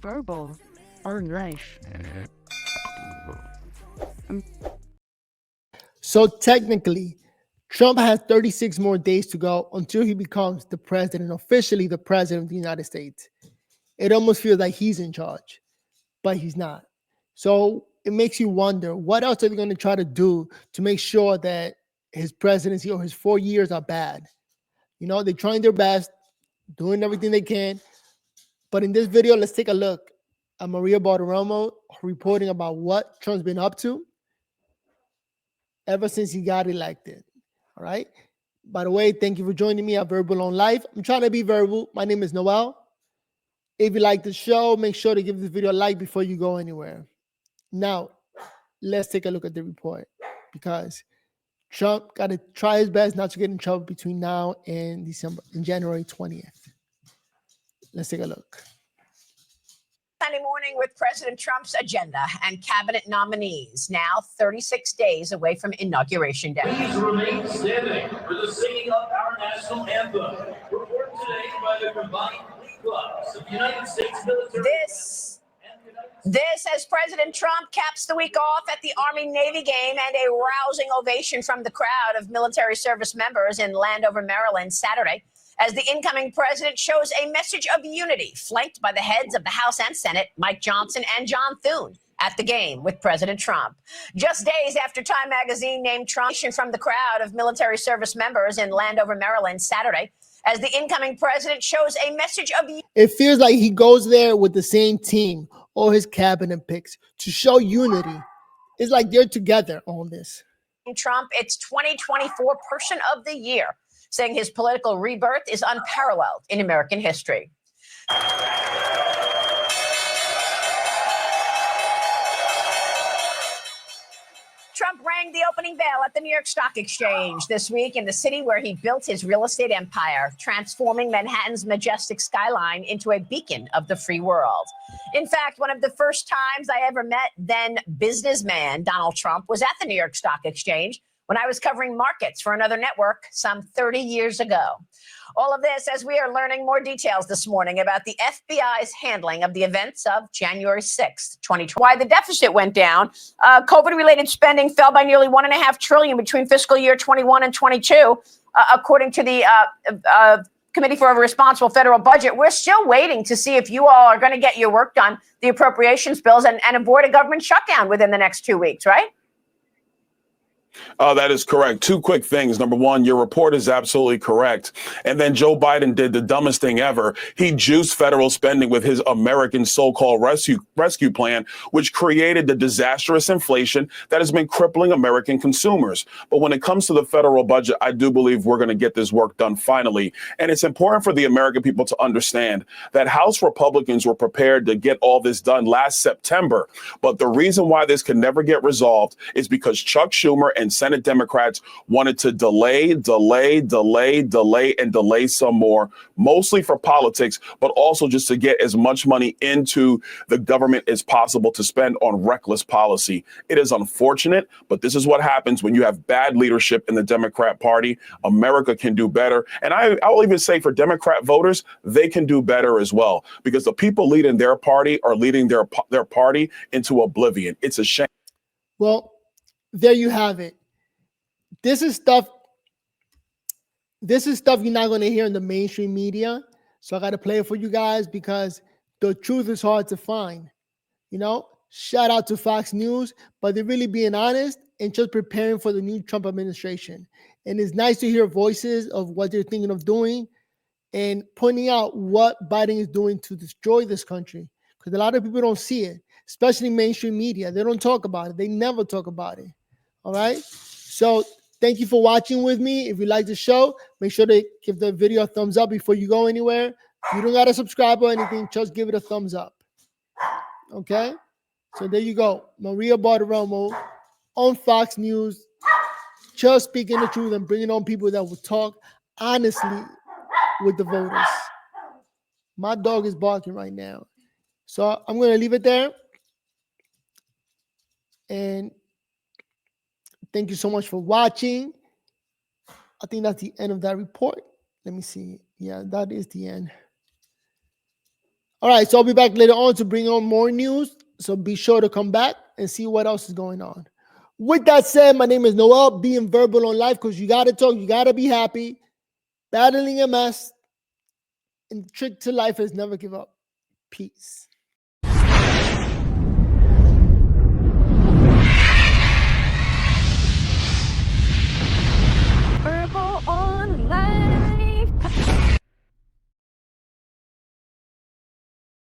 Verbal or life. So technically, Trump has 36 more days to go until he becomes the president, officially the president of the United States. It almost feels like he's in charge, but he's not. So it makes you wonder, what else are they going to try to do to make sure that his presidency or his 4 years are bad? You know, they're trying their best, doing everything they can. But in this video, let's take a look at Maria Bartiromo reporting about what Trump's been up to ever since he got elected. All right. By the way, thank you for joining me at Verbal on Life. I'm trying to be verbal. My name is Noel. If you like the show, make sure to give this video a like before you go anywhere. Now, let's take a look at the report, because Trump got to try his best not to get in trouble between now and January 20th. Let's take a look. Sunday morning with President Trump's agenda and cabinet nominees, now 36 days away from Inauguration Day. Please remain standing for the singing of our national anthem. Reported today by the combined Glee Clubs of the United States military. This as President Trump caps the week off at the Army-Navy game and a rousing ovation from the crowd of military service members in Landover, Maryland, Saturday, as the incoming president shows a message of unity, flanked by the heads of the House and Senate, Mike Johnson and John Thune, at the game with President Trump. Just days after Time magazine named Trump from the crowd of military service members in Landover, Maryland, Saturday, as the incoming president shows a message of unity. It feels like he goes there with the same team or his cabinet picks to show unity. It's like they're together on this. Trump, it's 2024 Person of the Year, saying his political rebirth is unparalleled in American history. Trump rang the opening bell at the New York Stock Exchange this week in the city where he built his real estate empire, transforming Manhattan's majestic skyline into a beacon of the free world. In fact, one of the first times I ever met then businessman Donald Trump was at the New York Stock Exchange when I was covering markets for another network some 30 years ago. All of this as we are learning more details this morning about the FBI's handling of the events of January 6th, 2020. Why the deficit went down. COVID-related spending fell by nearly $1.5 trillion between fiscal year 21 and 22, according to the Committee for a Responsible Federal Budget. We're still waiting to see if you all are going to get your work done, the appropriations bills, and avoid a government shutdown within the next 2 weeks, right? That is correct. Two quick things. Number one, your report is absolutely correct. And then Joe Biden did the dumbest thing ever. He juiced federal spending with his American so-called rescue plan, which created the disastrous inflation that has been crippling American consumers. But when it comes to the federal budget, I do believe we're going to get this work done finally. And it's important for the American people to understand that House Republicans were prepared to get all this done last September. But the reason why this can never get resolved is because Chuck Schumer and Senate Democrats wanted to delay some more, mostly for politics, but also just to get as much money into the government as possible to spend on reckless policy. It is unfortunate, but this is what happens when you have bad leadership in the Democrat Party. America can do better. And I'll even say for Democrat voters, they can do better as well, because the people leading their party are leading their party into oblivion. It's a shame. Well, there you have it. This is stuff you're not going to hear in the mainstream media. So I got to play it for you guys because the truth is hard to find. You know, shout out to Fox News, but they're really being honest and just preparing for the new Trump administration. And it's nice to hear voices of what they're thinking of doing and pointing out what Biden is doing to destroy this country. Because a lot of people don't see it, especially mainstream media. They don't talk about it. They never talk about it. All right. So thank you for watching with me. If you like the show, make sure to give the video a thumbs up before you go anywhere. You don't got to subscribe or anything. Just give it a thumbs up. Okay? So there you go. Maria Bartiromo on Fox News, just speaking the truth and bringing on people that will talk honestly with the voters. My dog is barking right now. So I'm going to leave it there. And thank you so much for watching. I think that's the end of that report. Let me see. Yeah, that is the end. All right, so I'll be back later on to bring on more news. So be sure to come back and see what else is going on. With that said, my name is Noel, being verbal on life, because you got to talk, you got to be happy. Battling MS, and the trick to life is never give up. Peace.